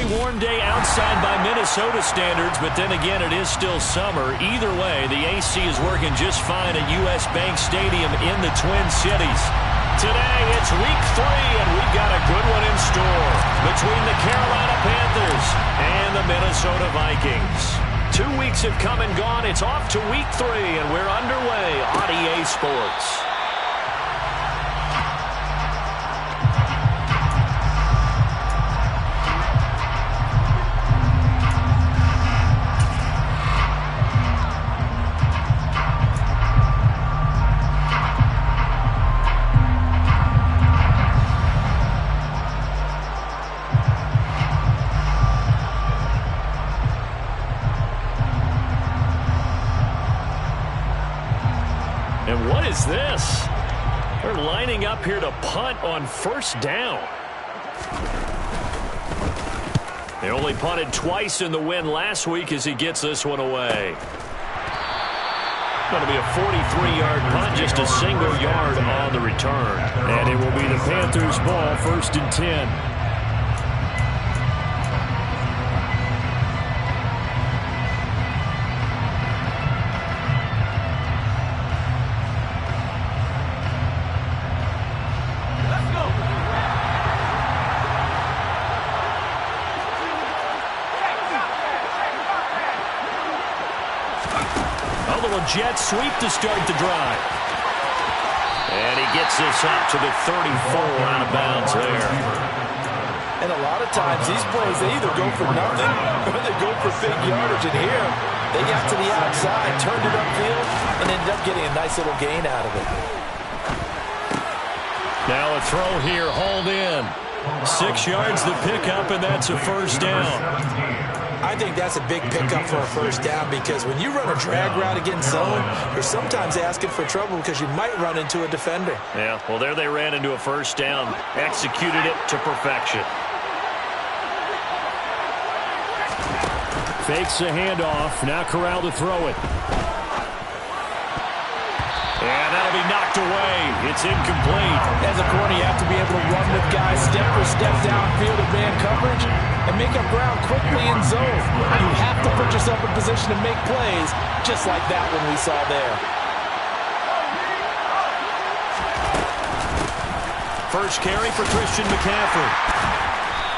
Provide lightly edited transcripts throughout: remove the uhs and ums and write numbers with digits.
very warm day outside by Minnesota standards, but then again, it is still summer. Either way, the AC is working just fine at U.S. Bank Stadium in the Twin Cities. Today, it's week 3, and we've got a good one in store between the Carolina Panthers and the Minnesota Vikings. 2 weeks have come and gone. It's off to week 3, and we're underway on EA Sports. And what is this? They're lining up here to punt on first down. They only punted twice in the win last week as he gets this one away. Going to be a 43-yard punt, just a single yard on the return. And it will be the Panthers' ball, 1st and 10. Jet sweep to start the drive. And he gets this up to the 34 out of bounds there. And a lot of times these plays, they either go for nothing or they go for big yardage. And here, they got to the outside, turned it upfield, and ended up getting a nice little gain out of it. Now a throw here, hauled in. 6 yards the pickup, and that's a first down. I think that's a big pickup for a first down because when you run a drag route against zone, you're sometimes asking for trouble because you might run into a defender. Yeah, well, there they ran into a first down, executed it to perfection. Fakes the handoff, now Corral to throw it. And that'll be knocked away. It's incomplete. As a corner, you have to be able to run with guys step for step downfield in man coverage and make up ground quickly in zone. You have to put yourself in position to make plays, just like that one we saw there. First carry for Christian McCaffrey.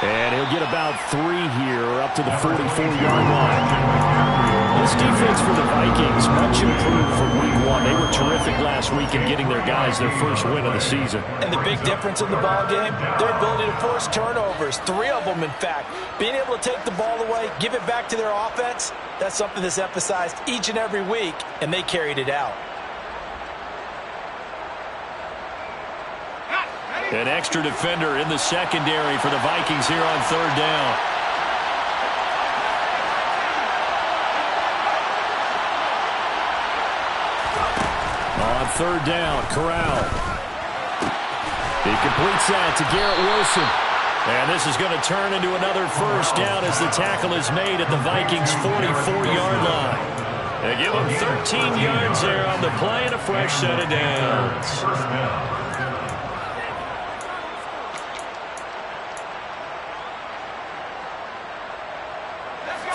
And he'll get about 3 here, up to the 44-yard line. This defense for the Vikings, much improved from week 1. They were terrific last week in getting their guys their first win of the season. And the big difference in the ball game, their ability to force turnovers, 3 of them in fact. Being able to take the ball away, give it back to their offense, that's something that's emphasized each and every week, and they carried it out. An extra defender in the secondary for the Vikings here on 3rd down. On 3rd down, Corral. He completes that to Garrett Wilson. And this is going to turn into another first down as the tackle is made at the Vikings' 44-yard line. They give him 13 yards there on the play and a fresh set of downs.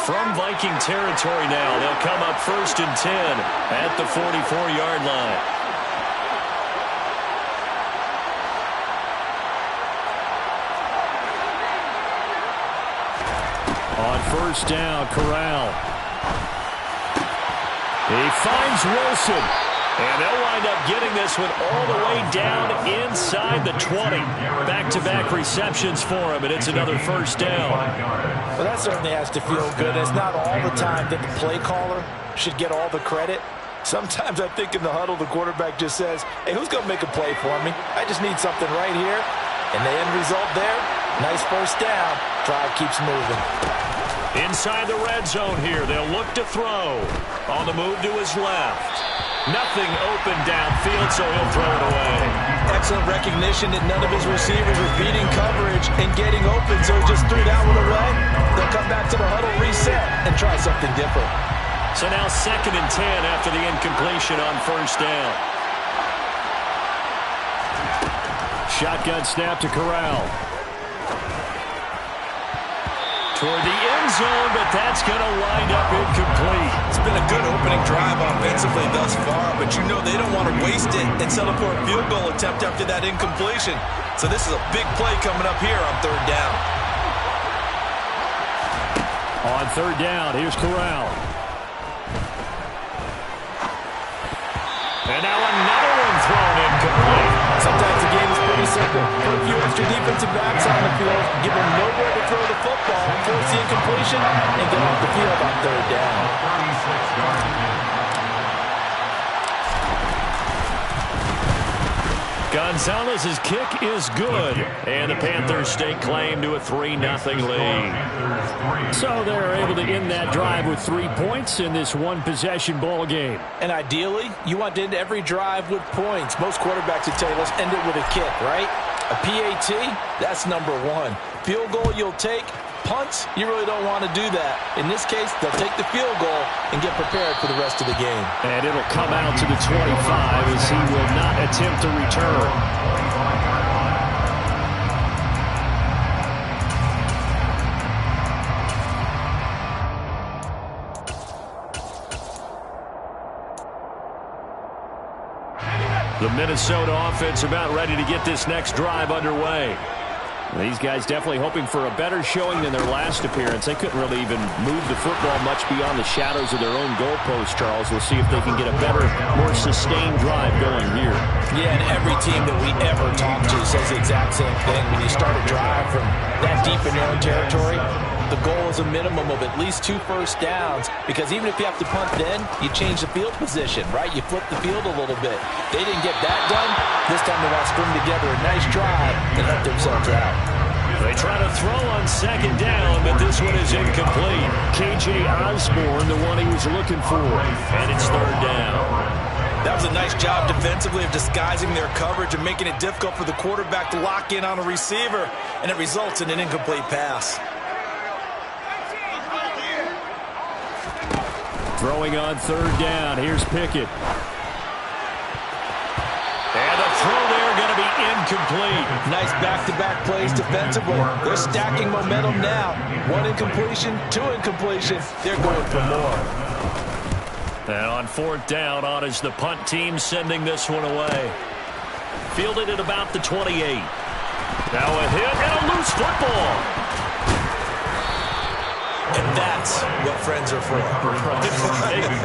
From Viking territory now, they'll come up 1st and 10 at the 44-yard line. On 1st down, Corral. He finds Wilson. And they'll wind up getting this one all the way down inside the 20. Back-to-back receptions for him, and it's another first down. Well, that certainly has to feel good. It's not all the time that the play caller should get all the credit. Sometimes I think in the huddle, the quarterback just says, hey, who's going to make a play for me? I just need something right here. And the end result there, nice first down. Drive keeps moving. Inside the red zone here, they'll look to throw. On the move to his left. Nothing open downfield, so he'll throw it away. Excellent recognition that none of his receivers were beating coverage and getting open, so he just threw that one away. They'll come back to the huddle, reset, and try something different. So now 2nd and 10 after the incompletion on first down. Shotgun snap to Corral. toward the end zone, but that's going to wind up incomplete. It's been a good opening drive offensively thus far, but you know they don't want to waste it and settle for a field goal attempt after that incompletion. So this is a big play coming up here on third down. On third down, here's Corral. And now another one thrown incomplete. Sometimes the game is pretty simple. Put a few extra defensive backs on the field, give them nowhere to throw the football, force the incompletion, and get off the field on third down. Gonzalez's kick is good, and the Panthers stake claim to a 3-0 lead. So they're able to end that drive with 3 points in this one-possession ball game. And ideally, you want to end every drive with points. Most quarterbacks would tell you, let's end it with a kick, right? A PAT, that's number one. Field goal you'll take. Punts, you really don't want to do that. In this case, they'll take the field goal and get prepared for the rest of the game. And it'll come out to the 25 as he will not attempt to return. The Minnesota offense about ready to get this next drive underway. These guys definitely hoping for a better showing than their last appearance. They couldn't really even move the football much beyond the shadows of their own goalpost, Charles. We'll see if they can get a better, more sustained drive going here. Yeah, and every team that we ever talk to says the exact same thing. When you start a drive from that deep in your own territory, the goal is a minimum of at least 2 first downs, because even if you have to punt then, you change the field position, right? You flip the field a little bit. They didn't get that done. This time they want to string together a nice drive and help themselves out. They try to throw on second down, but this one is incomplete. K.J. Osborne, the one he was looking for, and it's third down. That was a nice job defensively of disguising their coverage and making it difficult for the quarterback to lock in on a receiver, and it results in an incomplete pass. Throwing on third down. Here's Pickett. And the throw there going to be incomplete. Nice back-to-back plays defensively. They're stacking momentum now. 1 incompletion, 2 incompletion. They're going for more. And on fourth down, on is the punt team sending this one away. Fielded at about the 28. Now a hit and a loose football. And that's what friends are for.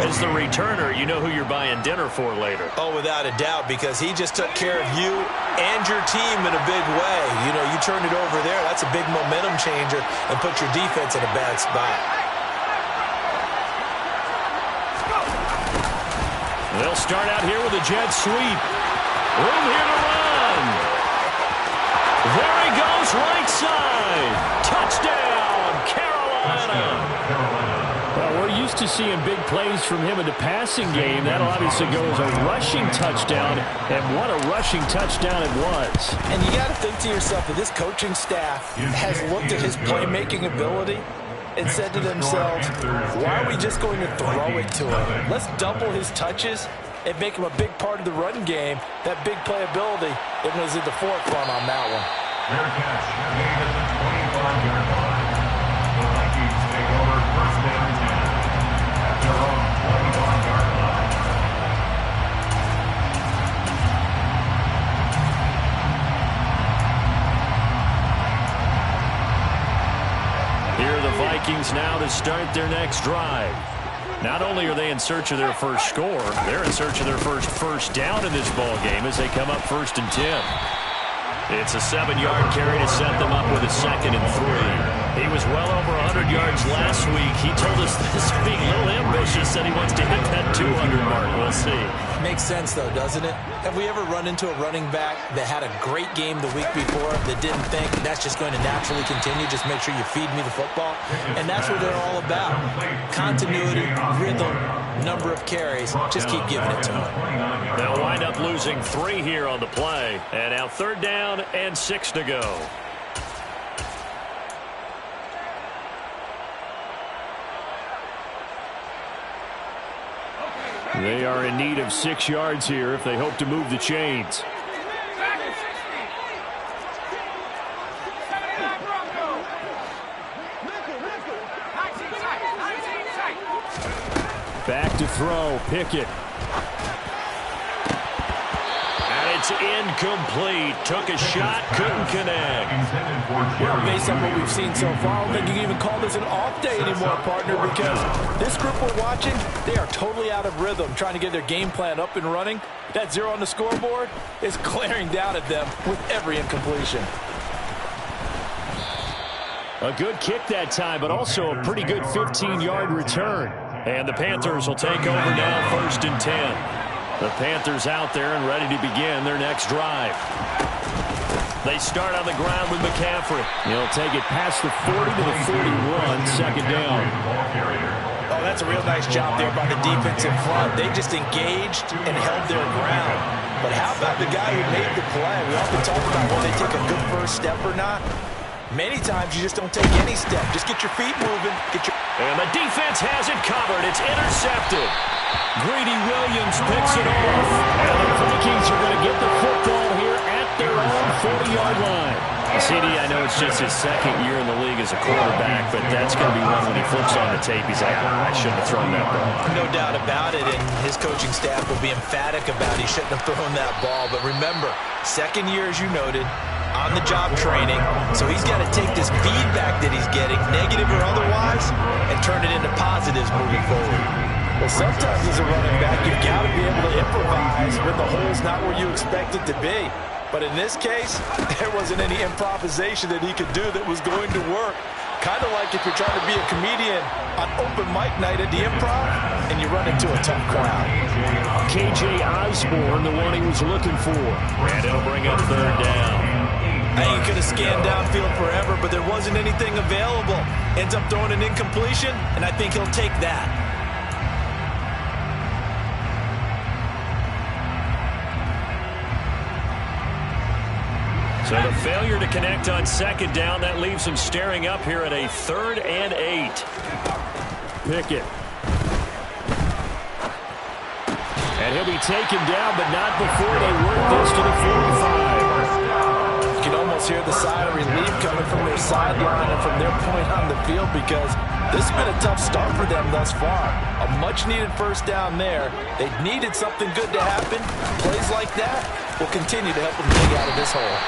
As the returner, you know who you're buying dinner for later. Oh, without a doubt, because he just took care of you and your team in a big way. You know, you turn it over there, that's a big momentum changer and put your defense in a bad spot. They'll start out here with a jet sweep. Room here to run. There he goes, right side. Touchdown, Carolina. Well, we're used to seeing big plays from him in the passing game. That'll obviously go as a rushing touchdown, and what a rushing touchdown it was. And you got to think to yourself that this coaching staff has looked at his playmaking ability and said to themselves, why are we just going to throw it to him? Let's double his touches and make him a big part of the run game. That big playability, it was at the forefront on that one. Fair catch. Made at the 25-yard line. The Vikings take over first down 10 at their own 25-yard line. Here are the Vikings now to start their next drive. Not only are they in search of their first score, they're in search of their first down in this ball game as they come up 1st and 10. It's a 7-yard carry to set them up with a 2nd and 3. He was well over 100 yards last week. He told us this week, a little ambitious, said he wants to hit that 200 mark. We'll see. Makes sense, though, doesn't it? Have we ever run into a running back that had a great game the week before that didn't think that's just going to naturally continue? Just make sure you feed me the football. And that's what they're all about. Continuity, rhythm, number of carries. Just keep giving it to them. They'll wind up losing 3 here on the play. And now 3rd down and 6 to go. They are in need of 6 yards here if they hope to move the chains. to throw. Pickett. And it's incomplete. Took a shot, couldn't connect. Well, based on what we've seen so far, I don't think you can even call this an off day anymore, partner, because this group we're watching, they are totally out of rhythm, trying to get their game plan up and running. That 0 on the scoreboard is glaring down at them with every incompletion. A good kick that time, but also a pretty good 15-yard return. And the Panthers will take over now, 1st and 10. The Panthers out there and ready to begin their next drive. They start on the ground with McCaffrey. He'll take it past the 40 to the 41, 2nd down. Oh, that's a real nice job there by the defense in front. They just engaged and held their ground. But how about the guy who made the play? We often talk about when they take a good first step or not. Many times you just don't take any step. Just get your feet moving. And the defense has it covered. It's intercepted. Greedy Williams picks it off. And the Vikings are going to get the football here at their own 40-yard line. CD, I know it's just his 2nd year in the league as a quarterback, but that's going to be one when he flips on the tape. He's like, I shouldn't have thrown that ball. No doubt about it, and his coaching staff will be emphatic about he shouldn't have thrown that ball. But remember, 2nd year, as you noted, on-the-job training, so he's got to take this feedback that he's getting, negative or otherwise, and turn it into positives moving forward. Well, sometimes as a running back, you've got to be able to improvise when the hole's not where you expect it to be. But in this case, there wasn't any improvisation that he could do that was going to work. Kind of like if you're trying to be a comedian on open mic night at the Improv and you run into a tough crowd. KJ Osborne, the one he was looking for. And it'll bring up 3rd down. He could have scanned downfield forever, but there wasn't anything available. Ends up throwing an incompletion, and I think he'll take that. So the failure to connect on 2nd down, that leaves him staring up here at a 3rd and 8. Pickett. And he'll be taken down, but not before they work this to the 45. You can almost hear the sigh of relief coming from their sideline and from their point on the field, because this has been a tough start for them thus far. A much-needed 1st down there. They needed something good to happen. Plays like that will continue to help them dig out of this hole.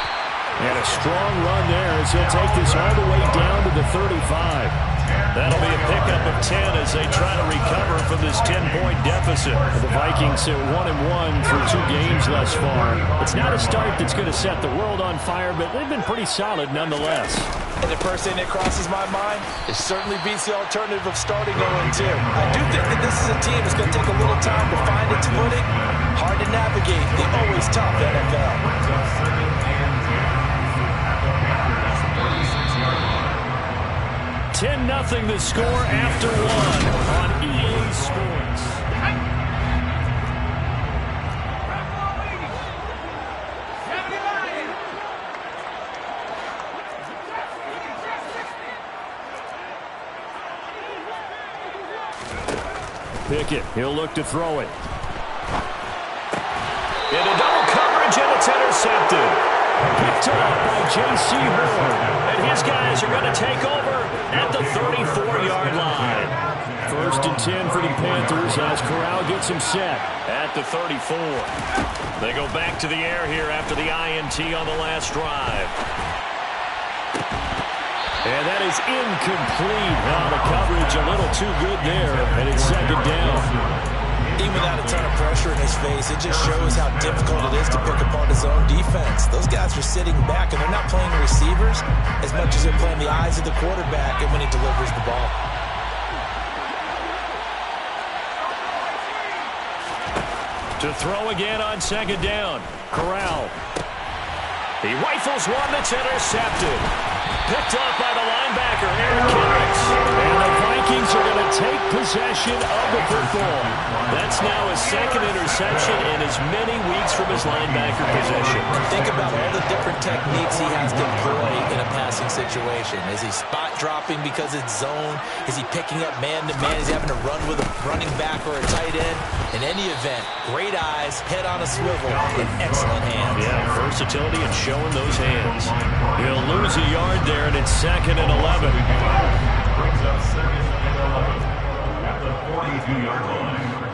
And a strong run there as he'll take this all the way down to the 35. That'll be a pickup of 10 as they try to recover from this 10-point deficit. The Vikings are 1-1 through 2 games thus far. It's not a start that's going to set the world on fire, but they've been pretty solid nonetheless. And the first thing that crosses my mind is certainly beats the alternative of starting 0-2. I do think that this is a team that's going to take a little time to find its footing. Hard to navigate the always tough NFL. 10-0 the score after 1 on EA Sports. Pickett, he'll look to throw it. Into double coverage, and it's intercepted. Picked up by J.C. Horn. And his guys are going to take over at the 34-yard line. 1st and 10 for the Panthers as Corral gets him set at the 34. They go back to the air here after the INT on the last drive. And that is incomplete. Now the coverage a little too good there, and it's 2nd down. Even without a ton of pressure in his face, it just shows how difficult it is to pick apart his own defense. Those guys are sitting back, and they're not playing receivers as much as they're playing the eyes of the quarterback and when he delivers the ball. To throw again on 2nd down. Corral. He rifles one that's intercepted. Picked up by the linebacker, Eric Kendricks. And the Vikings are going to take possession of the football. That's now his 2nd interception in as many weeks from his linebacker possession. Think about all the different techniques he has to employ in a passing situation. Is he spot dropping because it's zone? Is he picking up man-to-man? Is he having to run with a running back or a tight end? In any event, great eyes, head on a swivel, and excellent hands. Yeah, versatility and showing those hands. He'll lose a yard there, and it's 2nd and 11. Brings up 2nd and 11 at the 42-yard line.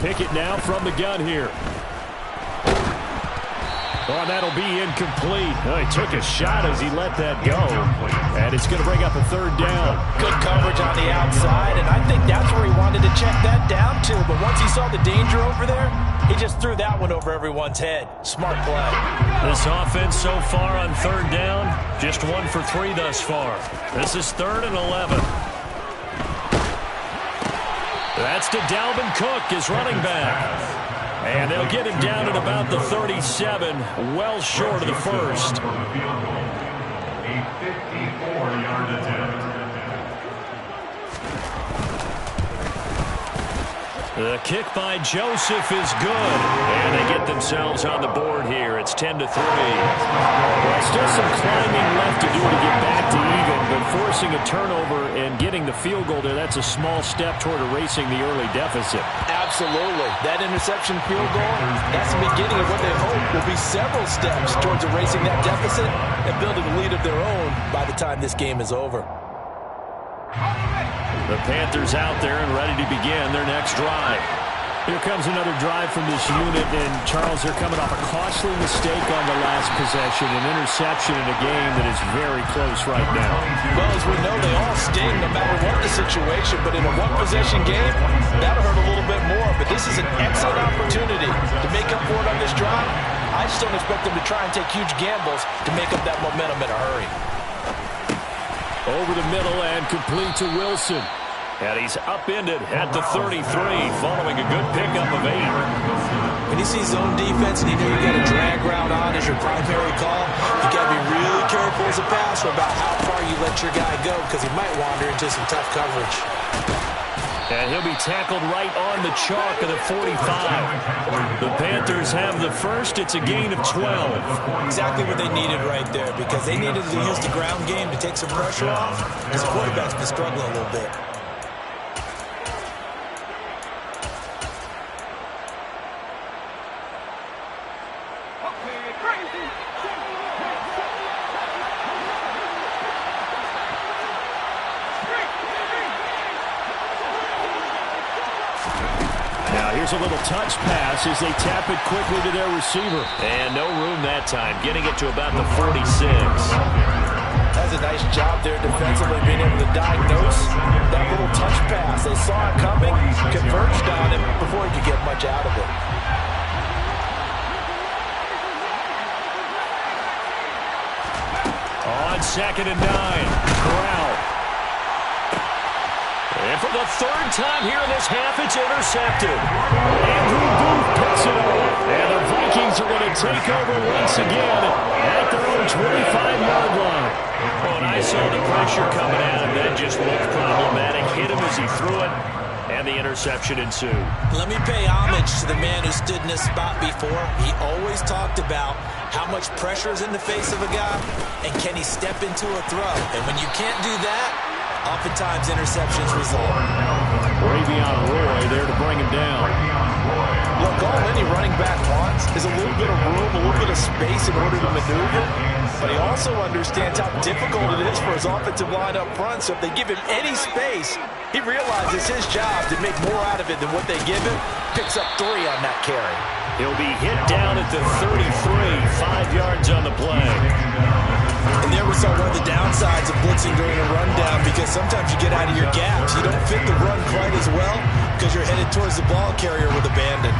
Pickett now from the gun here. Oh, that'll be incomplete. Oh, he took a shot as he let that go. And it's going to bring up a third down. Good coverage on the outside, and I think that's where he wanted to check that down to. But once he saw the danger over there, he just threw that one over everyone's head. Smart play. This offense so far on third down, just 1 for 3 thus far. This is 3rd and 11. That's to Dalvin Cook, his running back. And they'll get him down at about the 37, well short of the first. A 54-yard attempt. The kick by Joseph is good. And they get themselves on the board here. It's 10-3. Well, still some climbing left to do to get back to even, but forcing a turnover and getting the field goal there, that's a small step toward erasing the early deficit. Absolutely. That interception field goal, that's the beginning of what they hope will be several steps towards erasing that deficit and building a lead of their own by the time this game is over. The Panthers out there and ready to begin their next drive. Here comes another drive from this unit, and Charles, they're coming off a costly mistake on the last possession, an interception in a game that is very close right now. Well, as we know, they all sting no matter what the situation, but in a one-possession game, that'll hurt a little bit more. But this is an excellent opportunity to make up for it on this drive. I just don't expect them to try and take huge gambles to make up that momentum in a hurry. Over the middle and complete to Wilson. And he's upended at the 33, following a good pickup of 8. When you see zone defense and you know you got a drag route on as your primary call, you got to be really careful as a passer about how far you let your guy go because he might wander into some tough coverage. And he'll be tackled right on the chalk of the 45. The Panthers have the first. It's a gain of 12. Exactly what they needed right there because they needed to use the ground game to take some pressure off because the quarterback's been struggling a little bit. Here's a little touch pass as they tap it quickly to their receiver. And no room that time, getting it to about the 46. That's a nice job there defensively, being able to diagnose that little touch pass. They saw it coming, converged on him before he could get much out of it. On 2nd and 9, Corral. And for the 3rd time here in this half, it's intercepted. Andrew Booth picks it up. And the Vikings are going to take over once again at their own 25-yard line. Oh, and I saw the pressure coming at him. That just looked problematic. Hit him as he threw it, and the interception ensued. Let me pay homage to the man who stood in this spot before. He always talked about how much pressure is in the face of a guy, and can he step into a throw. And when you can't do that, oftentimes interceptions result. Ravion Roy there to bring him down. Look, all any running back wants is a little bit of room, a little bit of space in order to maneuver. But he also understands how difficult it is for his offensive line up front. So if they give him any space, he realizes his job to make more out of it than what they give him. Picks up 3 on that carry. He'll be hit down at the 33, 5 yards on the play. And there we saw one of the downsides of blitzing during a rundown because sometimes you get out of your gaps. You don't fit the run quite as well because you're headed towards the ball carrier with abandon.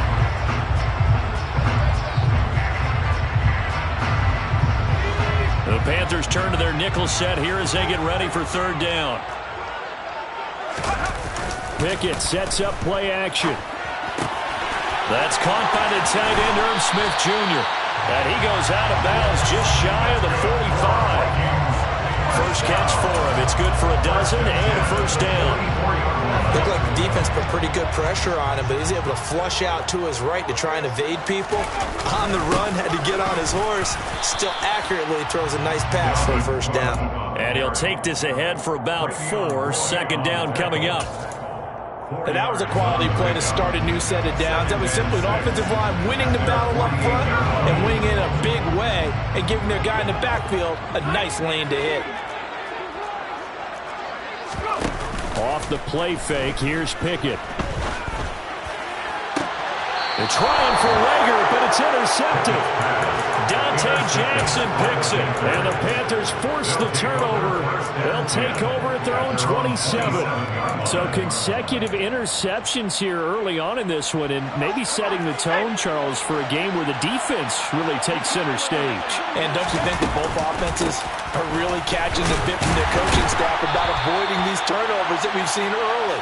The Panthers turn to their nickel set here as they get ready for 3rd down. Pickett sets up play action. That's caught by the tight end, Irv Smith Jr. And he goes out of bounds just shy of the 45. First catch for him. It's good for a dozen and a 1st down. Looked like the defense put pretty good pressure on him, but he's able to flush out to his right to try and evade people. On the run, had to get on his horse. Still accurately throws a nice pass for a 1st down. And he'll take this ahead for about 4. 2nd down coming up. And that was a quality play to start a new set of downs. That was simply an offensive line winning the battle up front and winning it in a big way and giving their guy in the backfield a nice lane to hit. Off the play fake, here's Pickett. They're trying for Rager, but it's intercepted. Dante Jackson picks it, and the Panthers force the turnover. They'll take over at their own 27. So consecutive interceptions here early on in this one, and maybe setting the tone, Charles, for a game where the defense really takes center stage. And don't you think that both offenses are really catching the bit from their coaching staff about avoiding these turnovers that we've seen early?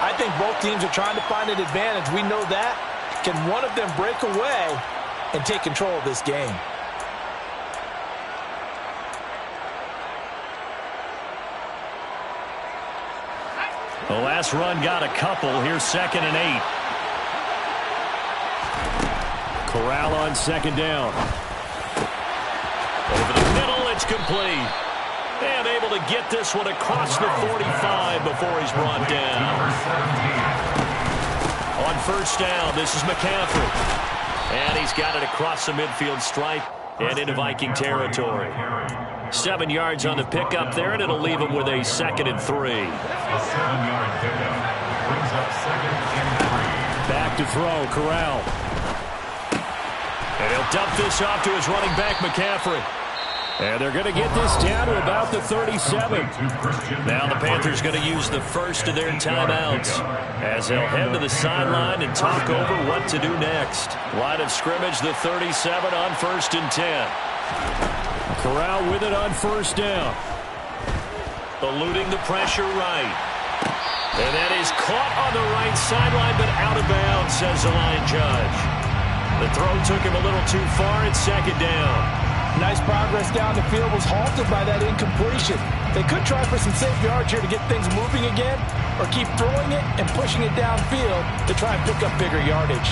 I think both teams are trying to find an advantage. We know that. Can one of them break away and take control of this game? The last run got a couple. Here's 2nd and 8. Corral on 2nd down. Over the middle, it's complete. And able to get this one across the 45 before he's brought down. On 1st down, this is McCaffrey. And he's got it across the midfield stripe and into Viking territory. 7 yards on the pickup there, and it'll leave him with a 2nd and 3. A 7-yard pickup brings up 2nd and 3. Back to throw, Corral. And he'll dump this off to his running back, McCaffrey. And they're going to get this down to about the 37. Now the Panthers going to use the first of their timeouts as they'll head to the sideline and talk over what to do next. Line of scrimmage, the 37 on 1st and 10. Corral with it on 1st down. Eluding the pressure right. And that is caught on the right sideline, but out of bounds, says the line judge. The throw took him a little too far. It's 2nd down. Nice progress down the field, was halted by that incompletion. They could try for some safe yards here to get things moving again, or keep throwing it and pushing it downfield to try and pick up bigger yardage.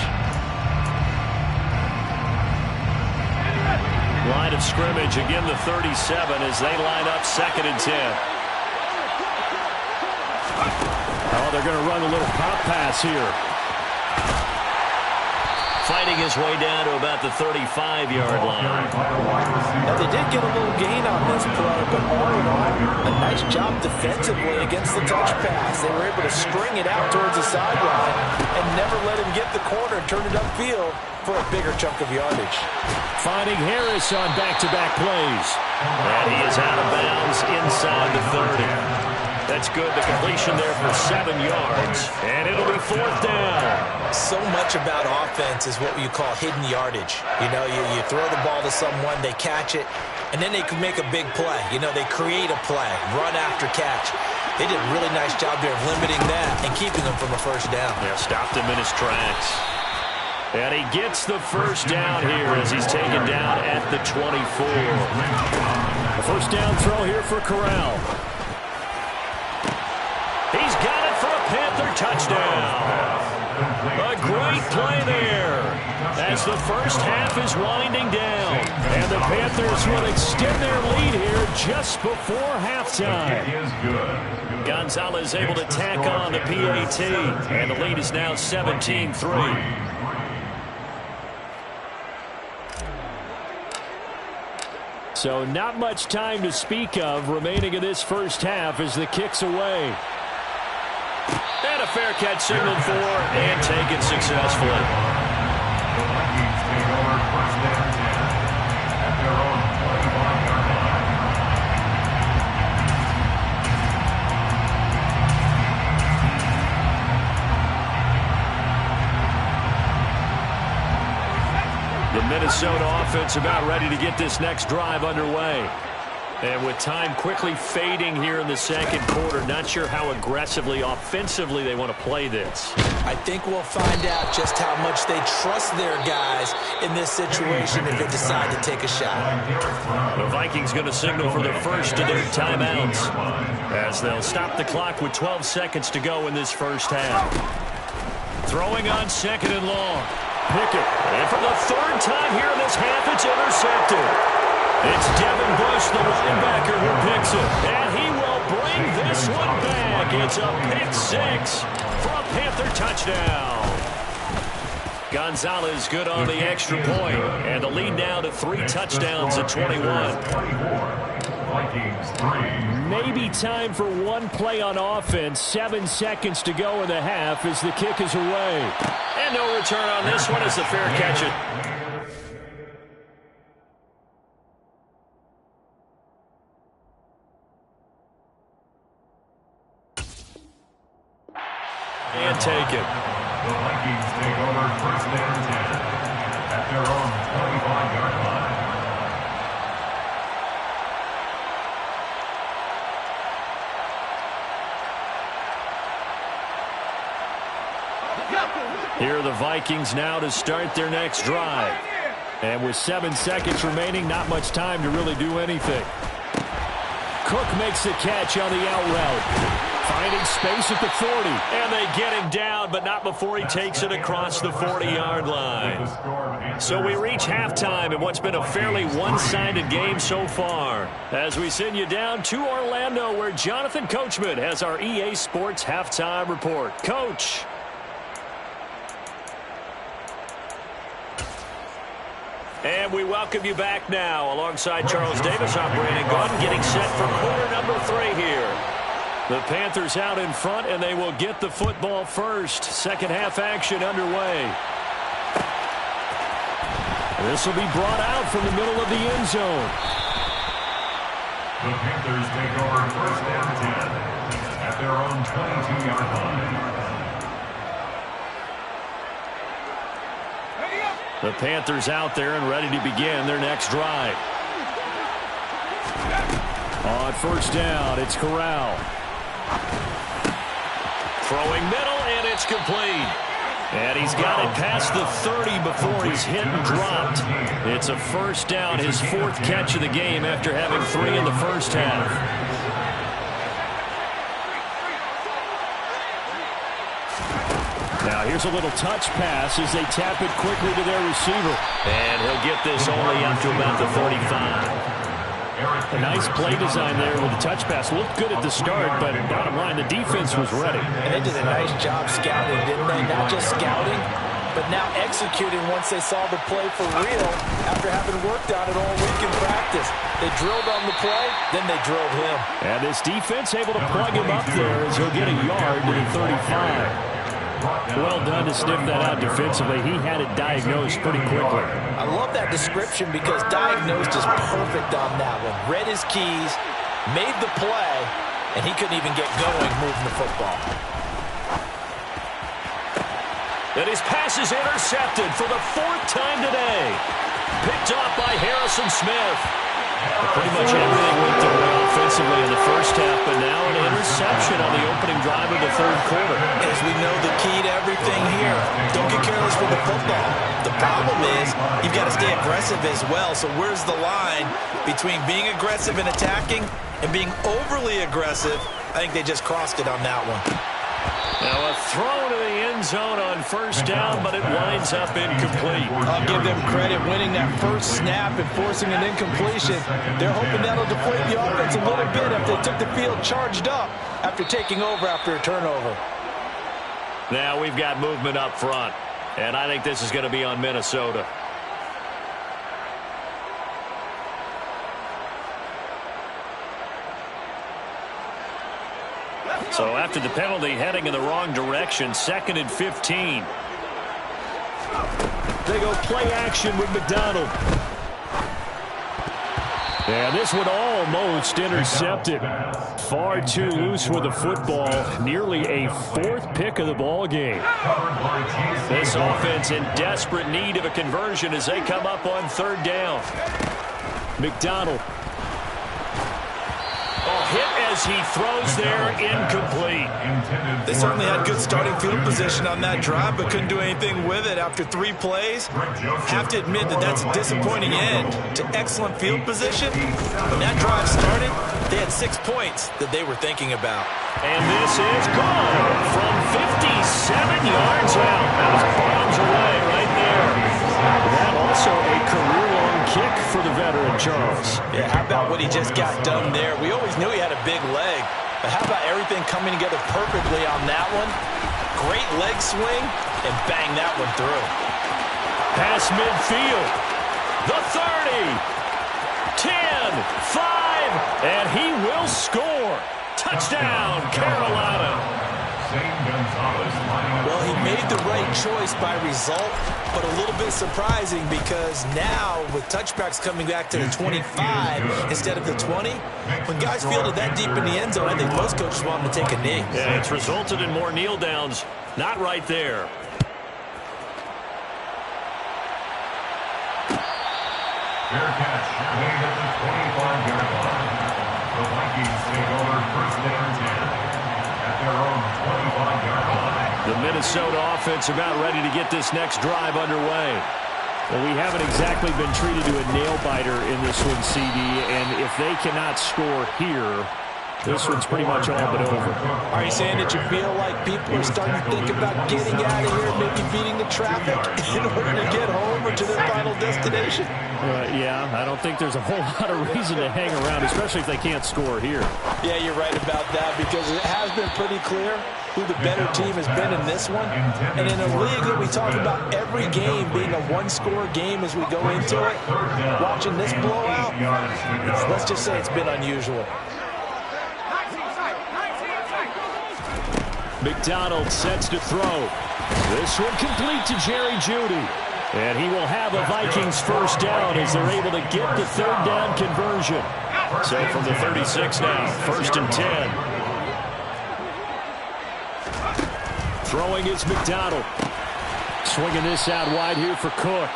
Line of scrimmage, again the 37 as they line up 2nd and 10. Oh, they're going to run a little pop pass here. Fighting his way down to about the 35-yard line. Now, they did get a little gain on this play, but all in all, a nice job defensively against the touch pass. They were able to string it out towards the sideline and never let him get the corner and turn it upfield for a bigger chunk of yardage. Finding Harris on back-to-back plays. And he is out of bounds inside the 30. That's good. The completion there for 7 yards. And it'll be 4th down. So much about offense is what you call hidden yardage. You know, you throw the ball to someone, they catch it, and then they can make a big play. You know, they create a play, run after catch. They did a really nice job there of limiting that and keeping them from a 1st down. Yeah, stopped him in his tracks. And he gets the 1st down here as he's taken down at the 24. The 1st down throw here for Corral. He's got it for a Panther touchdown. A great play there as the 1st half is winding down. And the Panthers will extend their lead here just before halftime. Gonzalez able to tack on the PAT. And the lead is now 17-3. So not much time to speak of remaining in this 1st half as the kick's away. And a fair catch signaled for and taken successfully. The Vikings take over 1st and 10 at their own 25-yard line. The Minnesota offense about ready to get this next drive underway. And with time quickly fading here in the 2nd quarter, not sure how aggressively, offensively they want to play this. I think we'll find out just how much they trust their guys in this situation if they decide to take a shot. The Vikings going to signal for the first of their timeouts as they'll stop the clock with 12 seconds to go in this 1st half. Throwing on 2nd and long. Pickett. And for the 3rd time here in this half, it's intercepted. It's Devin Bush, the linebacker, who picks it. And he will bring this one back. It's a pick 6 for a Panther touchdown. Gonzalez good on the extra point. And the lead now to 3 touchdowns at 21. Vikings 3. maybe time for one play on offense. 7 seconds to go in the half as the kick is away. And no return on this one as the fair catch it. And take it. The Vikings take over 1st and 10 at their own 25-yard line. Here are the Vikings now to start their next drive. And with 7 seconds remaining, not much time to really do anything. Cook makes the catch on the out route. Finding space at the 40. And they get him down, but not before he takes it across the 40-yard line. So we reach halftime in what's been a fairly one-sided game so far. As we send you down to Orlando, where Jonathan Coachman has our EA Sports halftime report. Coach. And we welcome you back now alongside Charles Davis. I'm Brandon Gaudin getting set for quarter number 3 here. The Panthers out in front, and they will get the football first. Second half action underway. This will be brought out from the middle of the end zone. The Panthers take over 1st and 10 at their own 22-yard line. The Panthers out there and ready to begin their next drive. On first down, it's Corral. Throwing middle, and it's complete. And he's got it past the 30 before he's hit and dropped. It's a first down, his 4th catch of the game after having 3 in the first half. Now here's a little touch pass as they tap it quickly to their receiver. And he'll get this only up to about the 35. A nice play design there with the touch pass. Looked good at the start, but bottom line, the defense was ready. And they did a nice job scouting, didn't they? Not just scouting, but now executing once they saw the play for real after having worked on it all week in practice. They drilled on the play, then they drilled him. And this defense able to plug him up there as he'll get a yard to the 35. Well done to sniff that out defensively. He had it diagnosed pretty quickly. I love that description because diagnosed is perfect on that one. Read his keys, made the play, and he couldn't even get going moving the football. And his pass is intercepted for the 4th time today. Picked off by Harrison Smith. Pretty much everything went their way offensively in the first half, but now an interception on the opening drive of the 3rd quarter. As we know, the key to everything here, don't get careless with the football. The problem is you've got to stay aggressive as well. So where's the line between being aggressive and attacking and being overly aggressive? I think they just crossed it on that one. Now a throw to the end zone on first down, but it winds up incomplete. I'll give them credit winning that first snap and forcing an incompletion. They're hoping that'll deflate the offense a little bit if they took the field charged up after taking over after a turnover. Now we've got movement up front, and I think this is going to be on Minnesota. So after the penalty, heading in the wrong direction, 2nd and 15. They go play action with McDonald. And this one almost intercepted. Far too loose with the football. Nearly a 4th pick of the ball game. This offense in desperate need of a conversion as they come up on 3rd down. McDonald. Hit as he throws there, incomplete. They certainly had good starting field position on that drive, but couldn't do anything with it after 3 plays. Have to admit that that's a disappointing end to excellent field position. When that drive started, they had 6 points that they were thinking about. And this is gone from 57 yards out. That was bombs away right there. That also a career-long kick for the veteran, Charles. Yeah, how about what he just got done there? We always knew he had a big leg, but how about everything coming together perfectly on that one? Great leg swing, and bang that one through. Pass midfield. The 30. 10. 5, and he will score. Touchdown, Carolina. Well, he made the right choice by result, but a little bit surprising because now with touchbacks coming back to the 25 instead of the 20, when guys fielded that deep in the end zone, I think most coaches want them to take a knee. Yeah, it's resulted in more kneel downs. Not right there. Fair catch made at the 25-yard line. The Vikings take over first and 10 at their own 25-yard line. The Minnesota offense about ready to get this next drive underway. Well, we haven't exactly been treated to a nail-biter in this one, CD, and if they cannot score here, this one's pretty much all but over. Are you saying that you feel like people are starting to think about getting out of here, maybe beating the traffic in order to get home or to their final destination? Yeah, I don't think there's a whole lot of reason to hang around, especially if they can't score here. Yeah, you're right about that because it has been pretty clear who the better team has been in this one. And in a league that we talk about every game being a one-score game as we go into it, watching this blowout, let's just say it's been unusual. McDonald sets to throw. This one complete to Jerry Jeudy. And he will have a Vikings first down as they're able to get the third down conversion. So from the 36 now, 1st and 10. Throwing is McDonald. Swinging this out wide here for Cook.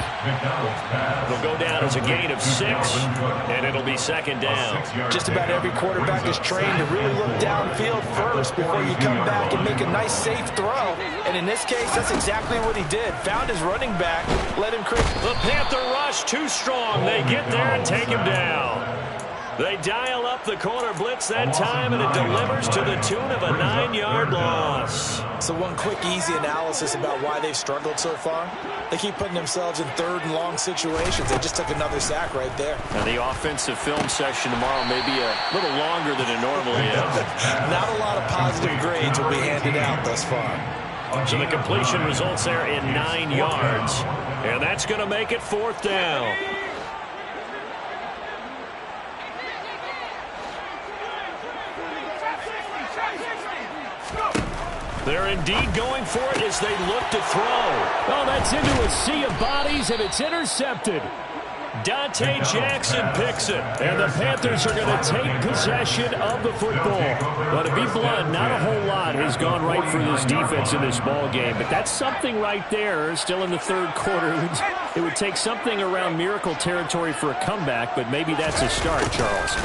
It'll go down as a gain of 6, and it'll be 2nd down. Just about every quarterback is trained to really look downfield first before you come back and make a nice, safe throw. And in this case, that's exactly what he did. Found his running back, let him create. The Panther rush too strong. They get there and take him down. They dial up the corner blitz that time, and it delivers to the tune of a 9-yard loss. So one quick, easy analysis about why they've struggled so far. They keep putting themselves in 3rd and long situations. They just took another sack right there. Now the offensive film session tomorrow may be a little longer than it normally is. Not a lot of positive grades will be handed out thus far. So the completion results there in 9 yards, and that's going to make it 4th down. They're indeed going for it as they look to throw. Oh, that's into a sea of bodies, and it's intercepted. Dante Jackson picks it. And the Panthers are going to take possession of the football. But to be blunt, not a whole lot has gone right for this defense in this ball game. But that's something right there, still in the 3rd quarter. It would take something around miracle territory for a comeback, but maybe that's a start, Charles.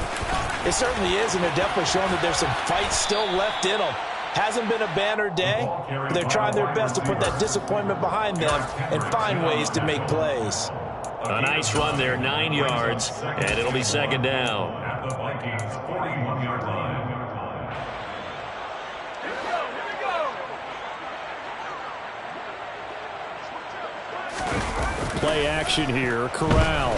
It certainly is, and they're definitely showing that there's some fight still left in them. Hasn't been a banner day, but they're trying their best to put that disappointment behind them and find ways to make plays. A nice run there, 9 yards, and it'll be 2nd down. At the Vikings 41-yard line. Play action here, Corral.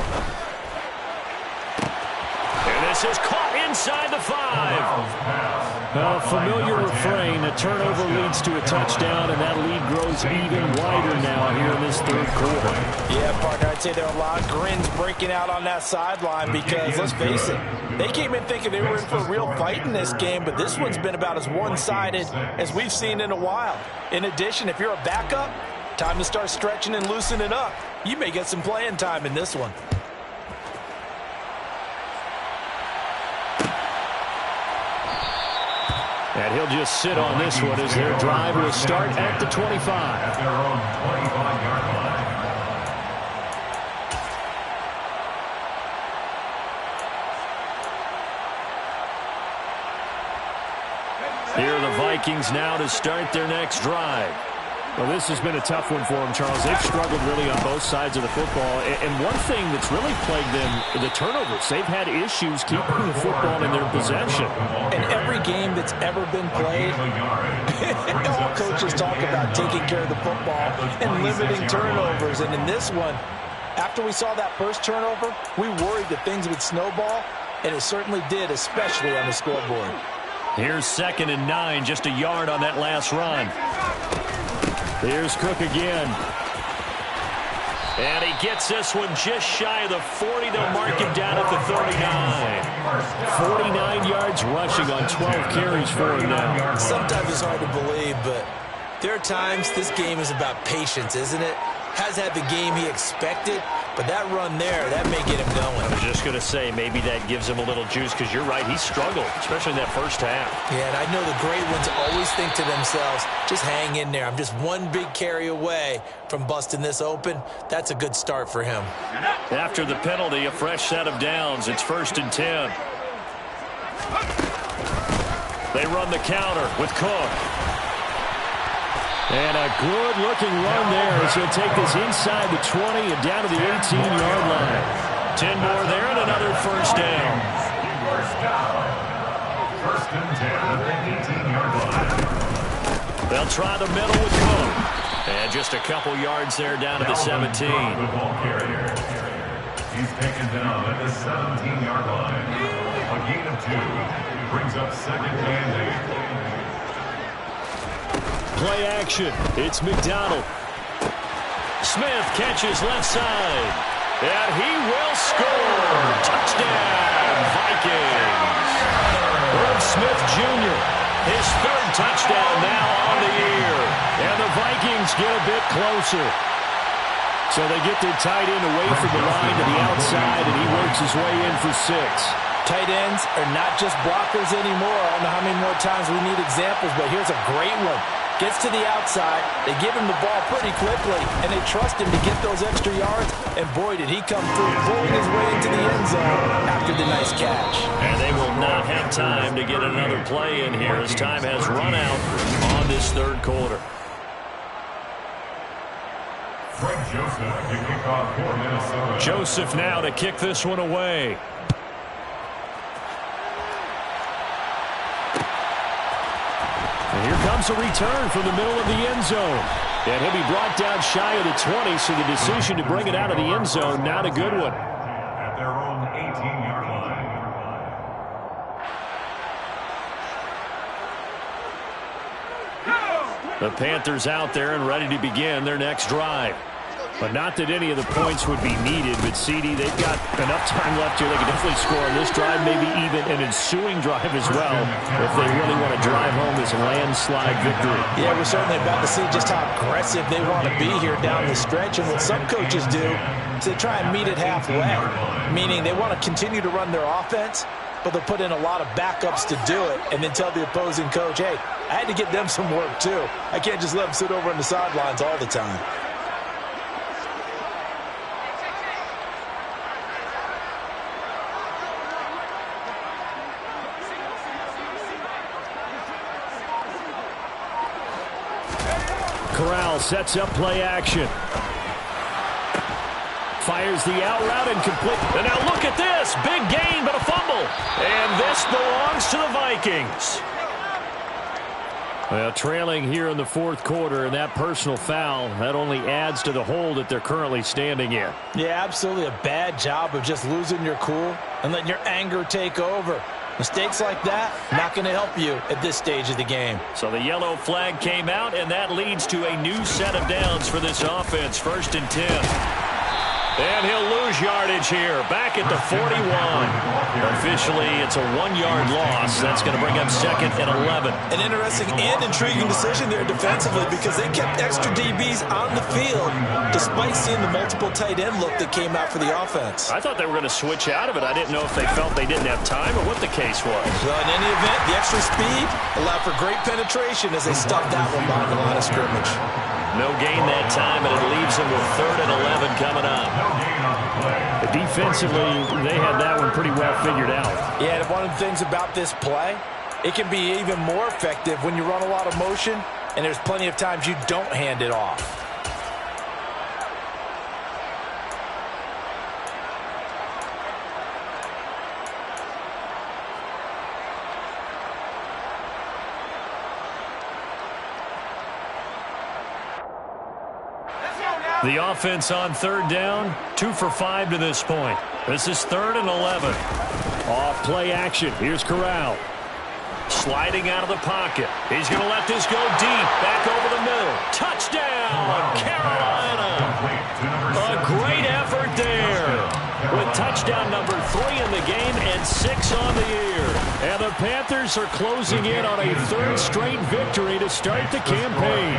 And this is caught inside the 5. A familiar refrain, a turnover leads to a touchdown, and that lead grows even wider now here in this 3rd quarter. Yeah, partner, I'd say there are a lot of grins breaking out on that sideline because, let's face it, they came in thinking they were in for a real fight in this game, but this one's been about as one-sided as we've seen in a while. In addition, if you're a backup, time to start stretching and loosening up. You may get some playing time in this one. And he'll just sit on this one as their drive will start at the 25. At their own 25-yard line. Here are the Vikings now to start their next drive. Well, this has been a tough one for them, Charles. They've struggled really on both sides of the football. And one thing that's really plagued them, the turnovers. They've had issues keeping the football in their possession. In every game that's ever been played, all coaches talk about taking care of the football and limiting turnovers. And in this one, after we saw that first turnover, we worried that things would snowball, and it certainly did, especially on the scoreboard. Here's 2nd and 9, just a yard on that last run. Here's Cook again. And he gets this one just shy of the 40. They'll mark him down at the 39. 49 yards rushing on 12 carries for him now. Sometimes it's hard to believe, but there are times this game is about patience, isn't it? Has had the game he expected, but that run there, that may get him going. I was just going to say, maybe that gives him a little juice, because you're right, he struggled, especially in that first half. Yeah, and I know the great ones always think to themselves, just hang in there. I'm just one big carry away from busting this open. That's a good start for him. After the penalty, a fresh set of downs. It's 1st and 10. They run the counter with Cook. And a good-looking run there as he'll take this inside the 20 and down to the 18-yard line. 10 more there and another first down. First and 10 at the 18-yard line. They'll try the middle with Cook. And just a couple yards there down to the 17. The ball carrier. He's taken down at the 17-yard line. A gain of 2 brings up 2nd and 8. Play action. It's McDonald. Smith catches left side. And he will score. Touchdown, Vikings. Irv Smith Jr., his 3rd touchdown now on the year. And the Vikings get a bit closer. So they get their tight end away from the line to the outside, and he works his way in for 6. Tight ends are not just blockers anymore. I don't know how many more times we need examples, but here's a great one. Gets to the outside, they give him the ball pretty quickly, and they trust him to get those extra yards, and boy, did he come through, pulling his way into the end zone after the nice catch. And they will not have time to get another play in here as time has run out on this 3rd quarter. Frank Joseph to kick off for Minnesota. Joseph now to kick this one away. And here comes a return from the middle of the end zone. And he'll be brought down shy of the 20, so the decision to bring it out of the end zone, not a good one. At their own 18-yard line. The Panthers out there and ready to begin their next drive. But not that any of the points would be needed, but CD, they've got enough time left here. They can definitely score on this drive, maybe even an ensuing drive as well, if they really want to drive home this landslide victory. Yeah, we're certainly about to see just how aggressive they want to be here down the stretch. And what some coaches do is they try and meet it halfway, meaning they want to continue to run their offense, but they'll put in a lot of backups to do it and then tell the opposing coach, hey, I had to get them some work too. I can't just let them sit over on the sidelines all the time. Corral sets up play action. Fires the out route and complete. And now look at this. Big gain, but a fumble. And this belongs to the Vikings. Well, trailing here in the 4th quarter, and that personal foul, that only adds to the hole that they're currently standing in. Yeah, absolutely a bad job of just losing your cool and letting your anger take over. Mistakes like that, not going to help you at this stage of the game. So the yellow flag came out, and that leads to a new set of downs for this offense. 1st and 10. And he'll lose yardage here. Back at the 41. Officially, it's a 1-yard loss. That's going to bring up 2nd and 11. An interesting and intriguing decision there defensively because they kept extra DBs on the field despite seeing the multiple tight end look that came out for the offense. I thought they were going to switch out of it. I didn't know if they felt they didn't have time or what the case was. Well, in any event, the extra speed allowed for great penetration as they stuffed that one behind the line of scrimmage. No gain that time, and it leaves them with 3rd and 11 coming up. Defensively, they had that one pretty well figured out. Yeah, and one of the things about this play, it can be even more effective when you run a lot of motion, and there's plenty of times you don't hand it off. The offense on 3rd down, 2 for 5 to this point. This is 3rd and 11. Off play action. Here's Corral. Sliding out of the pocket. He's going to let this go deep. Back over the middle. Touchdown, Carolina. A touchdown number 3 in the game and 6 on the year. And the Panthers are closing in on a third straight victory to start the campaign.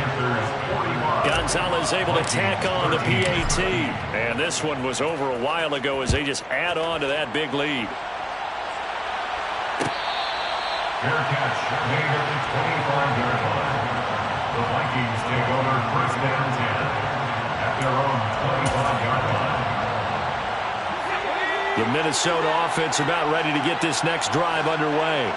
Gonzalez able to tack on the PAT. And this one was over a while ago as they just add on to that big lead. Fair catch made at the 25-yard line. The Vikings take over first down 10 at their own 25-yard line. The Minnesota offense about ready to get this next drive underway.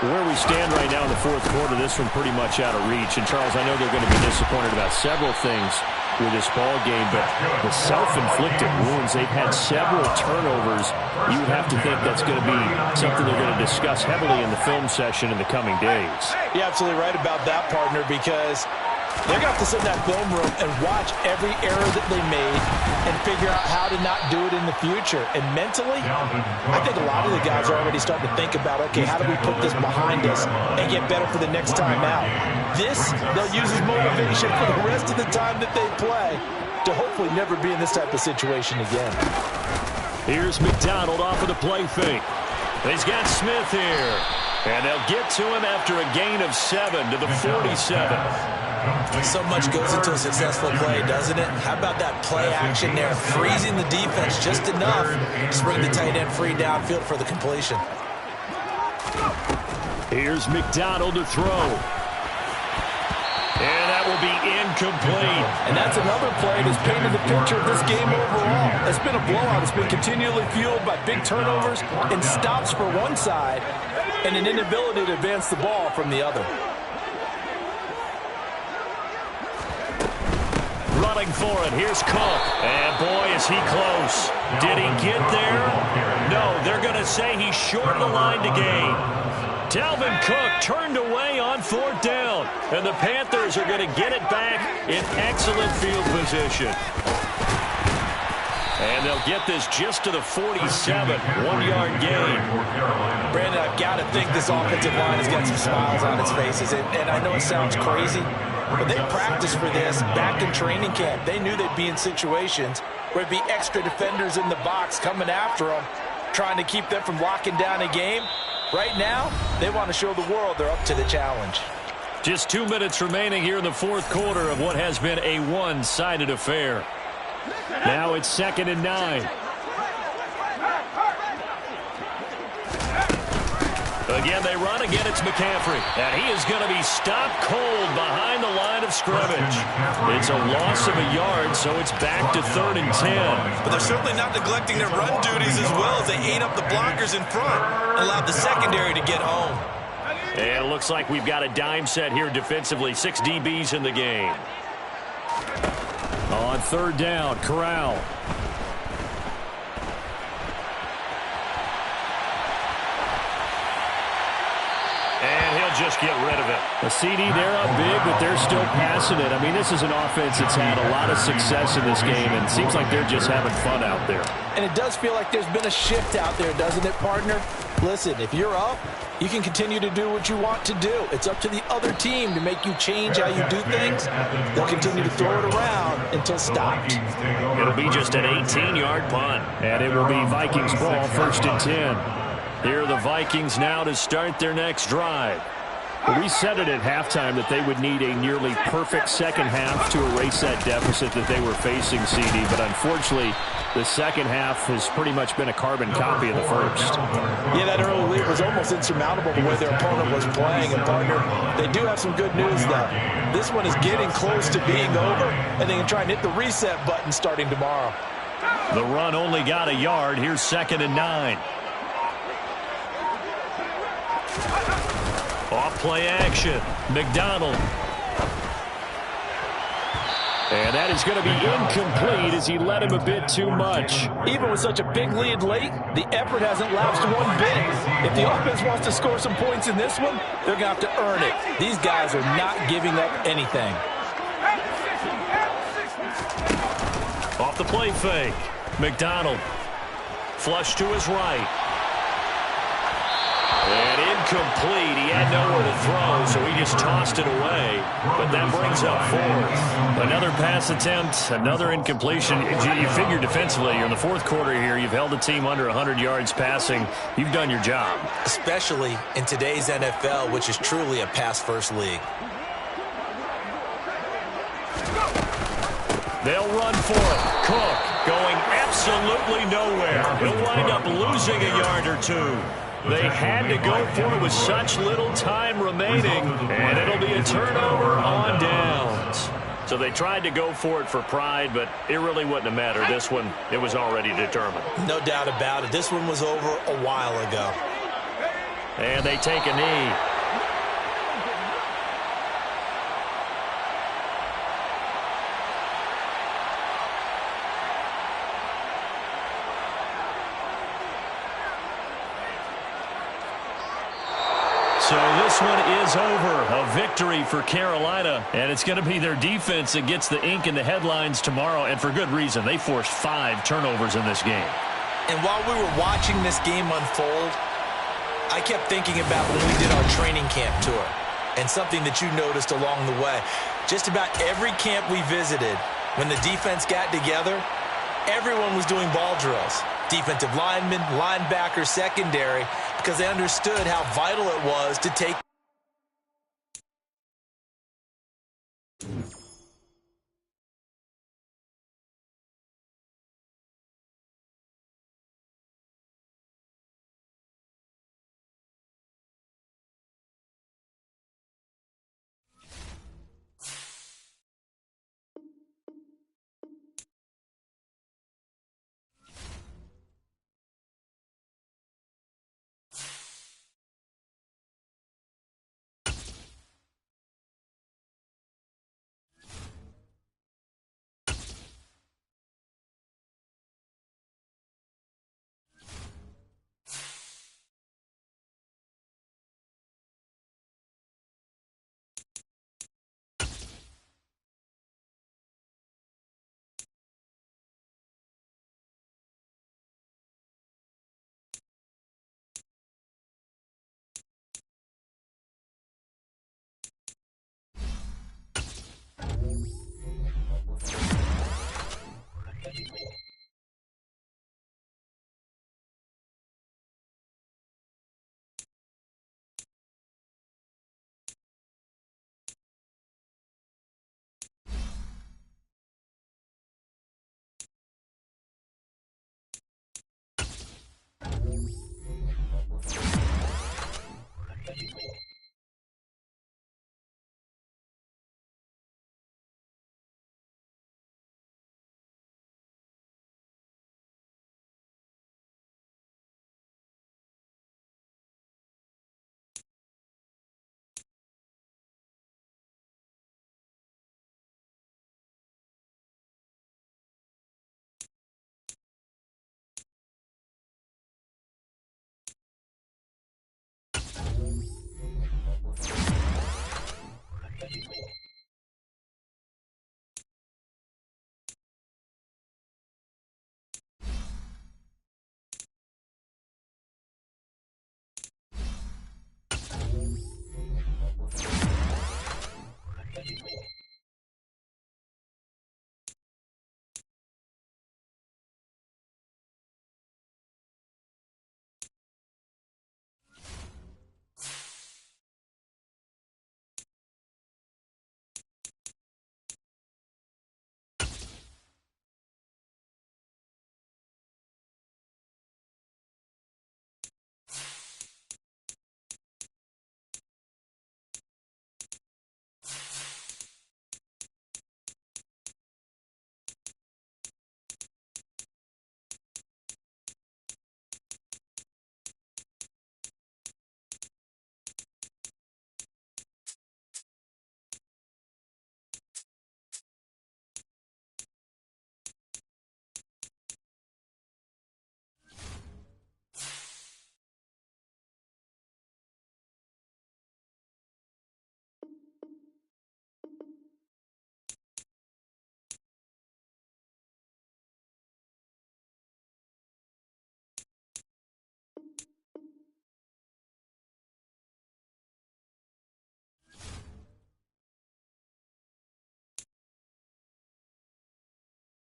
Where we stand right now in the fourth quarter, this one pretty much out of reach. And, Charles, I know they're going to be disappointed about several things with this ball game, but the self-inflicted wounds, they've had several turnovers. You would have to think that's going to be something they're going to discuss heavily in the film session in the coming days. You're absolutely right about that, partner, because they're going to have to sit in that film room and watch every error that they made and figure out how to not do it in the future. And mentally, I think a lot of the guys are already starting to think about, okay, how do we put this behind us and get better for the next time out? This, they'll use as motivation for the rest of the time that they play to hopefully never be in this type of situation again. Here's McDonald off of the play fake. He's got Smith here. And they'll get to him after a gain of 7 to the 47. So much goes into a successful play, doesn't it? How about that play action there, freezing the defense just enough to bring the tight end free downfield for the completion. Here's McDonald to throw. And that will be incomplete. And that's another play that's painted the picture of this game overall. It's been a blowout. It's been continually fueled by big turnovers and stops for one side and an inability to advance the ball from the other. Running for it. Here's Cook. And boy, is he close. Did he get there? No, they're going to say he's short of the line to gain. Dalvin Cook turned away on 4th down. And the Panthers are going to get it back in excellent field position. And they'll get this just to the 47. 1-yard gain. Brandon, I've got to think this offensive line has got some smiles on its faces. And I know it sounds crazy, but they practiced for this back in training camp. They knew they'd be in situations where there'd be extra defenders in the box coming after them, trying to keep them from locking down a game. Right now, they want to show the world they're up to the challenge. Just 2 minutes remaining here in the fourth quarter of what has been a one-sided affair. Now it's 2nd and 9. Again, they run. Again, it's McCaffrey. And he is going to be stopped cold behind the line of scrimmage. It's a loss of a yard, so it's back to 3rd and 10. But they're certainly not neglecting their run duties as well as they ate up the blockers in front and allowed the secondary to get home. And it looks like we've got a dime set here defensively. 6 DBs in the game. On 3rd down, Corral. And he'll just get rid of it. A CD, they're up big, but they're still passing it. I mean, this is an offense that's had a lot of success in this game, and it seems like they're just having fun out there. And it does feel like there's been a shift out there, doesn't it, partner? Listen, if you're up, you can continue to do what you want to do. It's up to the other team to make you change how you do things. They'll continue to throw it around until stopped. It'll be just an 18-yard punt. And it will be Vikings ball, 1st and 10. Here are the Vikings now to start their next drive. We said it at halftime that they would need a nearly perfect second half to erase that deficit that they were facing, CD. But unfortunately, the second half has pretty much been a carbon copy of the first. Yeah, that early lead was almost insurmountable the way their opponent was playing. And, partner, they do have some good news, though. This one is getting close to being over, and they can try and hit the reset button starting tomorrow. The run only got a yard. Here's 2nd and 9. Off play action. McDonald. And that is going to be incomplete as he led him a bit too much. Even with such a big lead late, the effort hasn't lapsed one bit. If the offense wants to score some points in this one, they're going to have to earn it. These guys are not giving up anything. Off the play fake. McDonald. Flush to his right. And incomplete. He had nowhere to throw, so he just tossed it away. But that brings up fourth. Another pass attempt, another incompletion. You figure defensively, you're in the fourth quarter here. You've held the team under 100 yards passing. You've done your job. Especially in today's NFL, which is truly a pass-first league. They'll run for it. Cook going absolutely nowhere. He'll wind up losing a yard or two. They had to go for it with such little time remaining, and it'll be a turnover on downs. So they tried to go for it for pride, but it really wouldn't have mattered. This one, it was already determined. No doubt about it. This one was over a while ago. And they take a knee. So this one is over. A victory for Carolina. And it's going to be their defense that gets the ink in the headlines tomorrow. And for good reason. They forced 5 turnovers in this game. And while we were watching this game unfold, I kept thinking about when we did our training camp tour. And something that you noticed along the way. Just about every camp we visited, when the defense got together, everyone was doing ball drills. Defensive linemen, linebackers, secondary, because they understood how vital it was to take